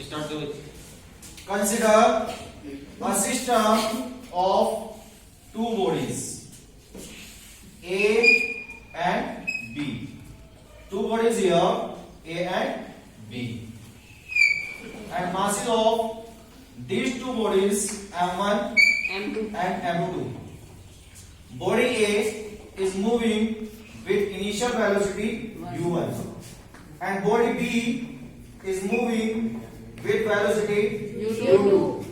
start the Consider a system of two bodies, A and B. Two bodies here, A and B. And masses of these two bodies, M1 M2 and M2. Body A is moving with initial velocity U1 and body B is moving with velocity U2.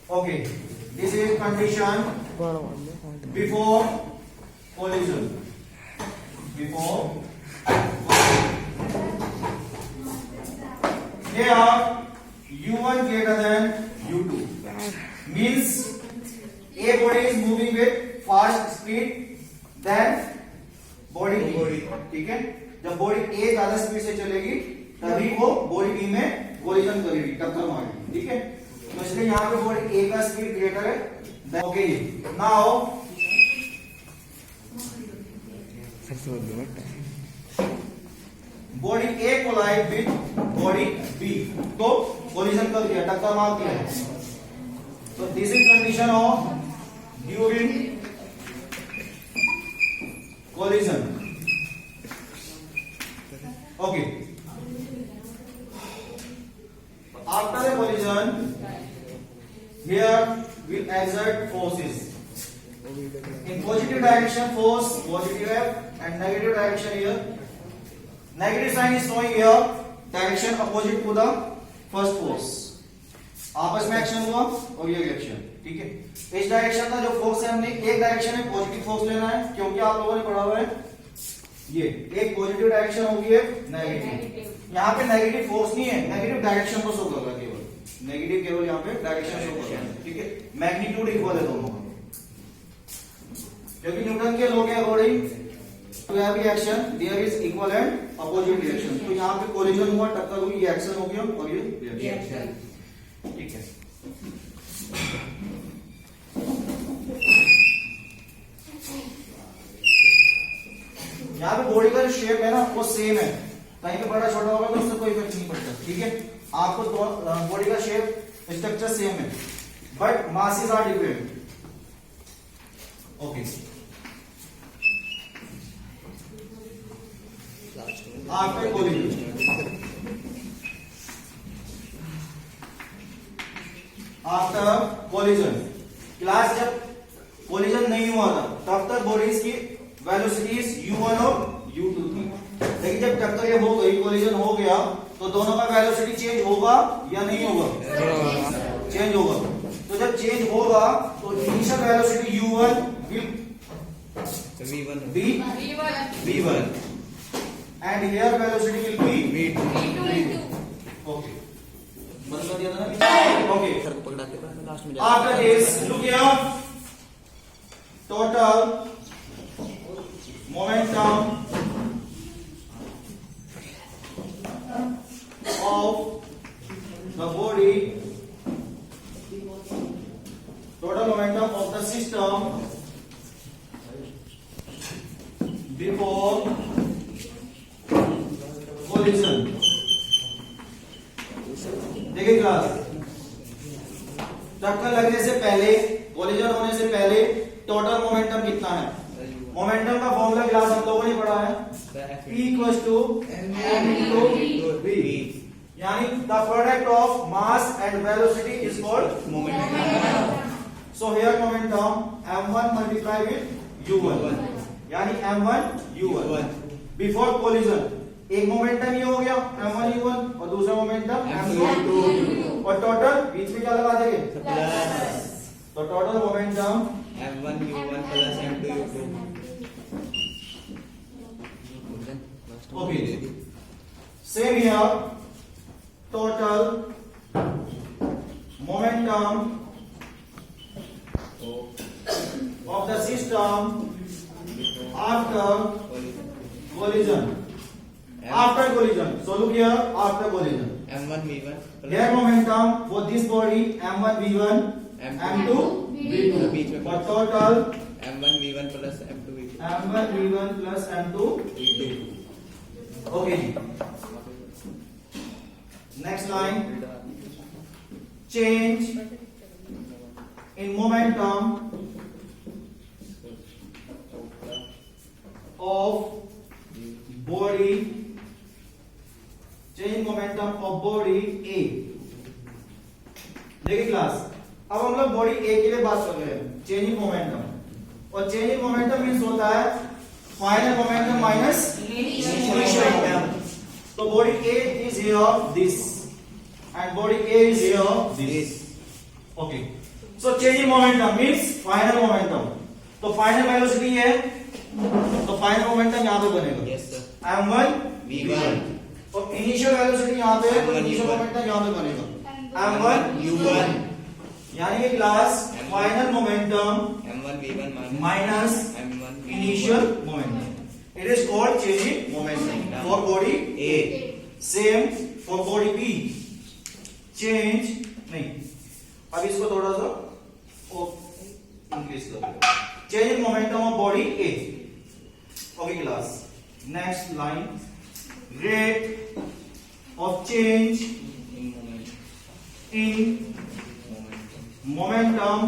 Okay, this is condition before collision. Before here U1 greater than U2 means A body is moving with fast speed than body B. ठीक है, जब body A ज्यादा speed से चलेगी तभी वो body B में collision करेगी, टक्कर मारेगी. ठीक है, तो इसलिए यहाँ पे बॉडी A का स्पीड ग्रेटर है. Okay, now body A collide with body B, तो कोलिजन कर दिया, टक्कर मार दिया है. तो this is condition of during collision. Okay. After the collision, here we exert forces. In positive direction, force positive and negative direction here. Negative sign is showing here direction opposite to the first force. आपस में action हुआ और ये reaction. ठीक है, इस direction का जो फोर्स है हमने एक डायरेक्शन में पॉजिटिव फोर्स लेना है, क्योंकि आप लोगों ने पढ़ा हुआ है ये एक पॉजिटिव डायरेक्शन होगी एक नेगेटिव. यहाँ पे नेगेटिव फोर्स नहीं है, नेगेटिव डायरेक्शन को शो कर रहा है, केवल नेगेटिव केवल यहाँ पे डायरेक्शन शो कर रहा है. ठीक है, मैग्नीट्यूड इक्वल है दोनों का, क्योंकि न्यूटन के लॉ के according to every action there is equal and opposite reaction. तो यहाँ पे कोलिजन हुआ, टक्कर हुई, ये एक्शन हो गया और ये रिएक्शन. ठीक है, यहाँ पे बॉडी का जो शेप है ना वो सेम है, कहीं पे बड़ा छोटा होगा तो उससे कोई फर्क नहीं पड़ता. ठीक है, आपको बॉडी का शेप स्ट्रक्चर सेम है but masses are different. Okay, after collision, after collision class जब कोलिजन नहीं हुआ था तब तक बॉडीज की वेलोसिटीज U1 और U2 थी, लेकिन जब टक्कर ये हो गई, कोलिजन हो गया, तो दोनों का वेलोसिटी चेंज होगा या नहीं होगा? चेंज होगा. तो जब चेंज होगा तो initial velocity U1 will be V1 and here velocity will be V2. Okay, बंद कर दिया था ना. Okay, after this look here, total momentum of the body, total momentum of the system before collision. देखिए class, टक्कर लगने से पहले, कोलिजन होने से पहले टोटल मोमेंटम कितना है? मोमेंटम का फॉर्मूला क्लास हम लोगों ने पढ़ा है, P equals to m into v, यानी the product of mass and velocity is called momentum. So here momentum m1 multiply with u1, यानी m1 u1 before collision. एक मोमेंटम ये हो गया m1 u1 और दूसरा मोमेंटम m2 u2 और total बीच में क्या लगा देंगे? प्लस. तो total momentum m1 u1 plus m2 u2. Okay, same here, total momentum of the system after collision. After collision. So look here, after collision. m1 v1 Their momentum for this body m1 v1, m2 v2. But total m1 v1 plus m2 v2. m1 v1 plus m2 v2. Okay. Next line, change in momentum of body, change momentum of body ए। देखिए class, अब हम लोग body ए के लिए बात कर रहे हैं, चेंज इन मोमेंटम। और चेंज इन मोमेंटम मींस होता है final momentum minus initial momentum. तो body A is here this and body A is here this. Okay, so change in momentum means final momentum. तो final velocity है, तो final momentum यहां पे बनेगा Yes, sir. m1 V1 और initial velocity यहां पे है, तो M1 इनिशियल U1 मोमेंटम यहां पे बनेगा m1 U1 यानी कि class final momentum M1 V1 minus M1 initial momentum, it is called change in momentum for body A. Same for body B, change नहीं, अब इसको थोड़ा सा इंक्रीज कर दो, change in momentum of body A. Okay class, next line, rate of change In moment. In Momentum. Momentum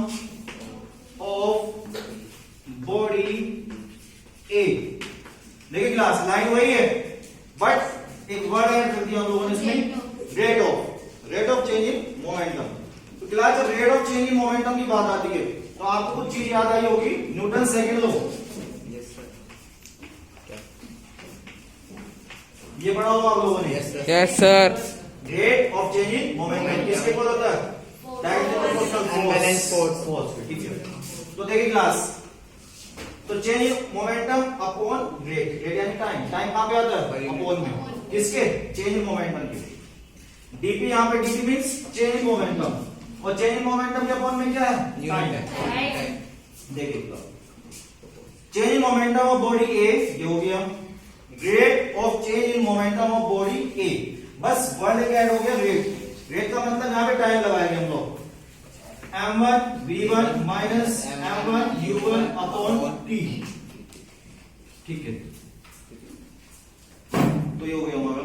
of body ए। देखिए class, line वही है बट एक वर्ड ऐड कर दिया हम लोगों ने इसमें, rate of change in momentum. तो क्लास जब rate of change in momentum की बात आती है तो आपको कुछ चीज याद आई होगी, Newton second law. Yes, sir. ये पढ़ा होगा आप लोगों ने। Yes, sir. Yes sir. Rate of change in momentum किसके इक्वल होता है? Directly proportional Unbalanced force. Force. ठीक है, तो देखिए क्लास, तो change in momentum upon rate, rate यानी टाइम, टाइम कहां पे आता है? अपॉन में, किसके? चेंज इन मोमेंटम के। डीपी यहां पे, DP means change in momentum, और चेंज इन मोमेंटम के अपॉन में क्या है? Unit time. time. देखिए change in momentum of body A, ये हो गया rate of change in momentum of body A. बस वर्ड एक ऐड हो गया रेट, रेट का मतलब यहां पे टाइम लगाएंगे हम लोग, m1 v1 minus m1 u1 upon t। ठीक है, तो ये हो गया हमारा।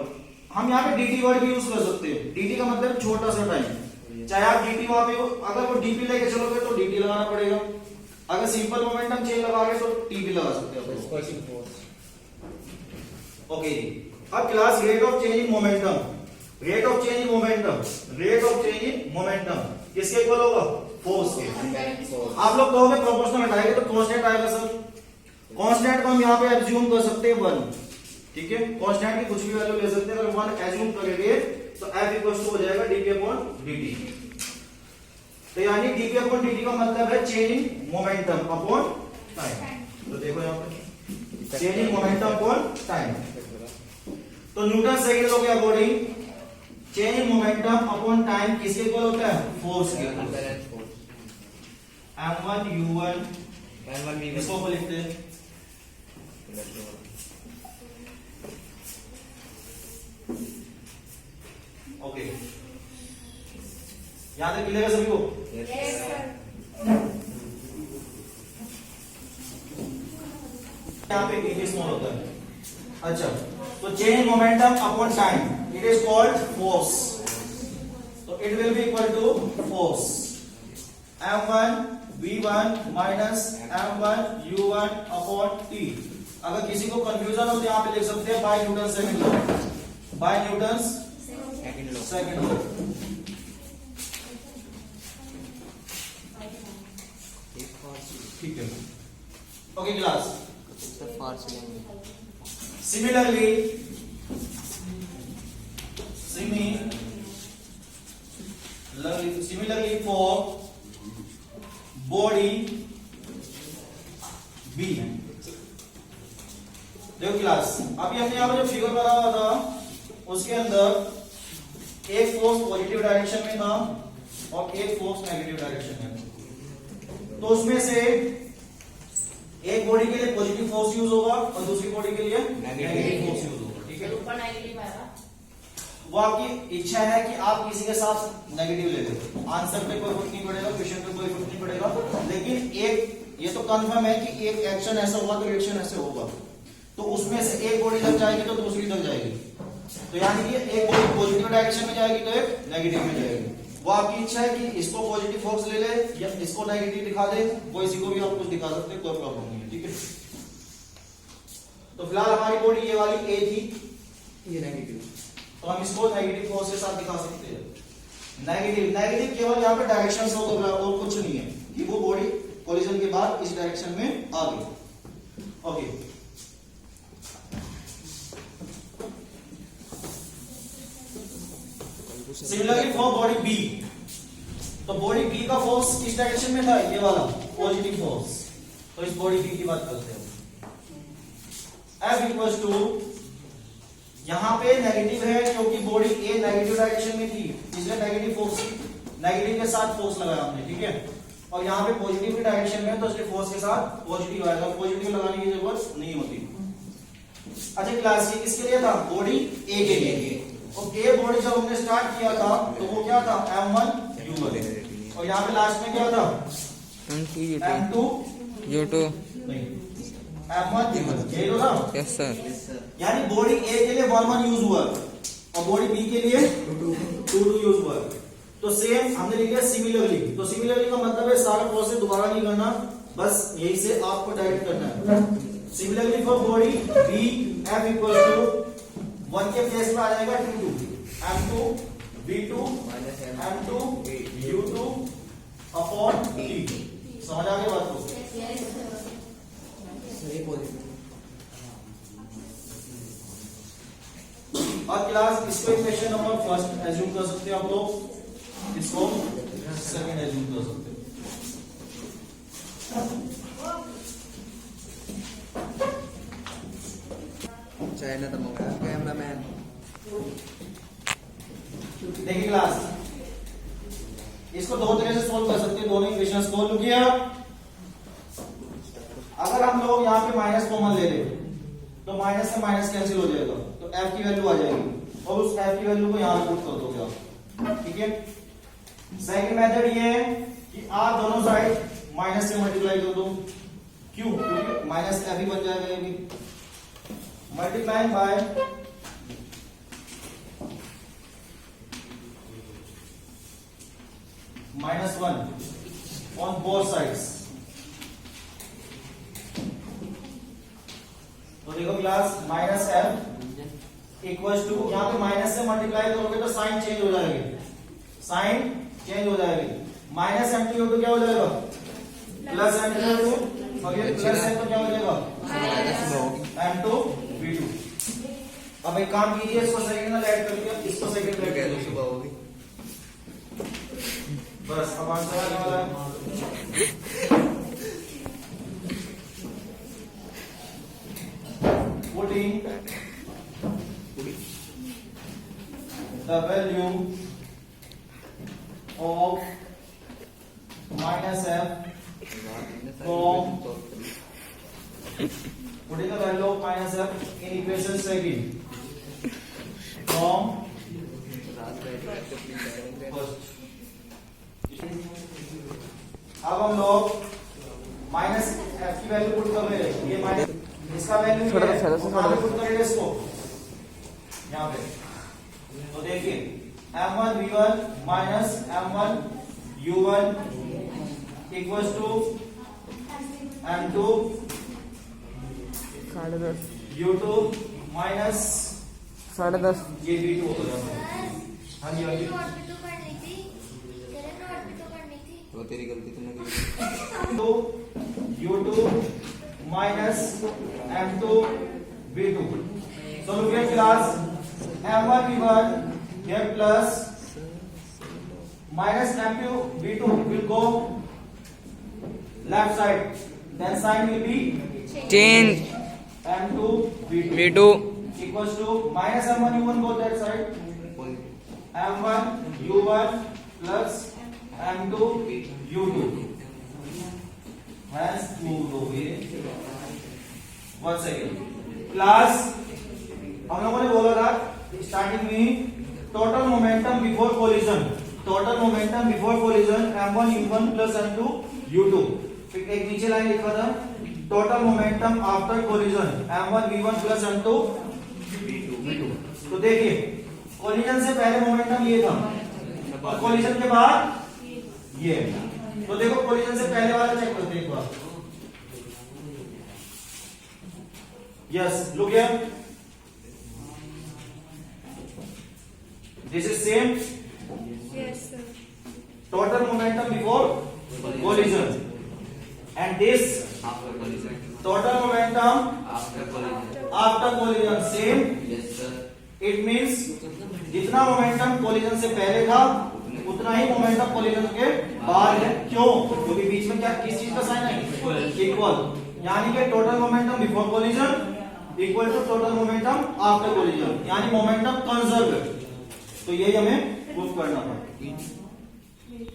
हम यहाँ पे dt वर्ड भी यूज कर सकते हैं, dt का मतलब छोटा सा टाइम, चाहे आप dt वहां पे अगर वो dp लेके चलोगे तो dt लगाना पड़ेगा, अगर सिंपल मोमेंटम चेंज लगाओगे तो t भी लगा सकते हो। Dispersing force. ओके जी, अब class rate of change in momentum, rate of change in momentum, rate of change in momentum किसके इक्वल होगा? फोर्स के। Unbalanced force. आप लोग कहोगे प्रोपोर्शनल हटाएंगे तो कांस्टेंट आएगा सर, कांस्टेंट को हम यहाँ पे एज्यूम कर सकते हैं 1। ठीक है, कांस्टेंट की कुछ भी वैल्यू ले सकते हैं, अगर 1 एज्यूम करेंगे तो f इक्वल टू हो जाएगा dp अपॉन dt। तो यानी dp अपॉन dt का मतलब है change in momentum upon time. तो देखो यहाँ पे change in momentum upon time, तो न्यूटन सेकंड लॉ के according change in momentum upon time किसके इक्वल होता है? फोर्स के। Unbalanced force. m1 u1 M1 V1. इसको को लिखते हैं, ओके याद है, मिलेगा सभी को? Yes, sir. यहाँ पे dt स्मॉल होता है। अच्छा, तो change momentum upon time, it is called force, तो it will be equal to force m1 v1 minus m1 u1 upon t। अगर किसी को कंफ्यूजन हो तो यहाँ पे लिख सकते हैं by Newton second law, by Newton Second law. Second law. ठीक है, okay class. Similarly for body B, देखो क्लास, अभी हमने यहाँ पे जो फिगर बना हुआ था उसके अंदर एक फोर्स पॉजिटिव डायरेक्शन में था और एक फोर्स नेगेटिव डायरेक्शन में। तो उसमें से एक बॉडी के लिए पॉजिटिव फोर्स यूज होगा और दूसरी बॉडी के लिए नेगेटिव फोर्स यूज होगा। ठीक है, वो आपकी इच्छा है कि आप किसी के साथ नेगेटिव ले लो, आंसर पे कोई फर्क नहीं पड़ेगा, क्वेश्चन पे कोई फर्क नहीं पड़ेगा, लेकिन एक ये तो कंफर्म है कि एक एक्शन ऐसा होगा तो रिएक्शन ऐसे होगा, तो उसमें से एक बॉडी लग जाएगी तो दूसरी लग जाएगी। तो यानी कि एक बॉडी पॉजिटिव डायरेक्शन में जाएगी तो एक नेगेटिव में जाएगी। वो आपकी इच्छा है कि इसको पॉजिटिव फोर्स ले ले या इसको नेगेटिव दिखा दे, वो इसी को भी आप कुछ दिखा सकते हैं, कोई प्रॉब्लम नहीं है, ठीक है। तो फिलहाल हमारी बॉडी ये वाली ए थी, ये नेगेटिव, तो हम इसको नेगेटिव फोर्स के साथ दिखा सकते हैं। नेगेटिव केवल यहाँ पे डायरेक्शन शो कर रहा है और कुछ नहीं है कि वो बॉडी कोलिजन के बाद इस डायरेक्शन में आ गई। Okay, similarly for body B, तो बॉडी बी का फोर्स किस डायरेक्शन में था, ये वाला पॉजिटिव फोर्स। तो इस बॉडी बी की बात करते हैं। F इक्वल्स टू, यहां पे नेगेटिव है क्योंकि बॉडी ए नेगेटिव डायरेक्शन में थी, इसलिए नेगेटिव फोर्स, नेगेटिव के साथ फोर्स लगाया हमने, ठीक है। और यहाँ पे पॉजिटिव की डायरेक्शन में तो इसलिए फोर्स के साथ पॉजिटिव आएगा, पॉजिटिव लगाने की जरूरत नहीं होती। अच्छा क्लास, ये किसके लिए था, बॉडी ए के लिए। और ए बॉडी जब हमने स्टार्ट किया था तो वो क्या था, M1 U1, और यहाँ पे लास्ट में क्या था, M2 U2 नहीं, M1 U1, यही तो था। Yes sir. यानी बॉडी ए के लिए 1 यूज हुआ और बॉडी बी के लिए 2 यूज हुआ। तो सेम हमने लिख दिया सिमिलरली। तो सिमिलरली का मतलब है सारा प्रोसेस दोबारा नहीं करना, बस यही से आपको डायरेक्ट करना है। Similarly for body B, F equal to 1 के प्लेस में आ जाएगा 2 M2 V2 M2 U2 upon T। समझ आ गई बात को? और क्लास इसको इक्वेशन नंबर फर्स्ट एज्यूम कर सकते हैं आप लोग, इसको सेकंड एज्यूम कर सकते हैं। चाइना तो मंगाया कैमरा मैन। देखिए क्लास, इसको दो तरह से सोल्व कर सकते हैं, दोनों इक्वेशंस को। लुक हियर, अगर हम लोग यहाँ पे माइनस कॉमन ले ले तो माइनस से माइनस कैंसिल हो जाएगा, तो F की वैल्यू आ जाएगी और उस F की वैल्यू को यहाँ पुट कर दोगे आप, ठीक है। सेकंड मेथड ये है कि आप दोनों साइड माइनस से मल्टीप्लाई कर दो। क्यों? क्योंकि माइनस F ही बन जाएगा ये भी। Multiplying by -1 on both sides. तो देखो class, minus F equals to, यहाँ पे माइनस से मल्टीप्लाई करोगे तो साइन चेंज हो जाएगी, साइन चेंज हो जाएगी। माइनस M2 U2 क्या हो जाएगा, प्लस M2 U2, और ये प्लस है तो क्या हो जाएगा, M2 V2। अब एक काम कीजिए, इसको सेकंड में ऐड करके इसको सेकंड में ऐड कर दो, बस अब आंसर आने वाला है। Putting the value of minus F from, putting the value of minus F in equation second from first। अब हम लोग माइनस F की वैल्यू पुट कर रहे हैं, ये माइनस इसका वैल्यू पुट करेंगे इसको यहाँ पे। तो देखिए M1 V1 minus M1 U1 equals to M2 U2 minus 10.5 ये V2 हो जाएगा। हाँ जी हाँ जी, वो तेरी गलती तुमने की। तो U2 minus M2 V2। So look at class, M1 V1 here plus minus M2 V2 will go left side, then sign will be change M2 V2 V2 equals to minus M1 U1 go that side, M1 U1 plus M2 U2 has moved away। 1 second class, हम लोगों ने बोला था starting में total momentum before collision, total momentum before collision M1 U1 plus M2 U2। फिर एक नीचे line लिखा था total momentum after collision M1 V1 plus M2 V2। तो देखिए कोलिजन से पहले मोमेंटम ये था और कोलिजन के बाद ये। तो देखो कोलिजन से पहले वाला चेक करते हैं एक बार। Yes, look here, this is same Yes, sir. total momentum before collision and this After collision. total momentum After collision. after collision same। Yes, sir. It means जितना मोमेंटम कोलिजन से पहले था उतना ही मोमेंटम कोलिजन के बाद है। क्यों? क्योंकि बीच में क्या किस चीज का साइन है? इक्वल। यानी कि total momentum before collision equal to total momentum after collision, यानी मोमेंटम कंजर्व है। तो यही हमें प्रूफ करना पड़ेगा।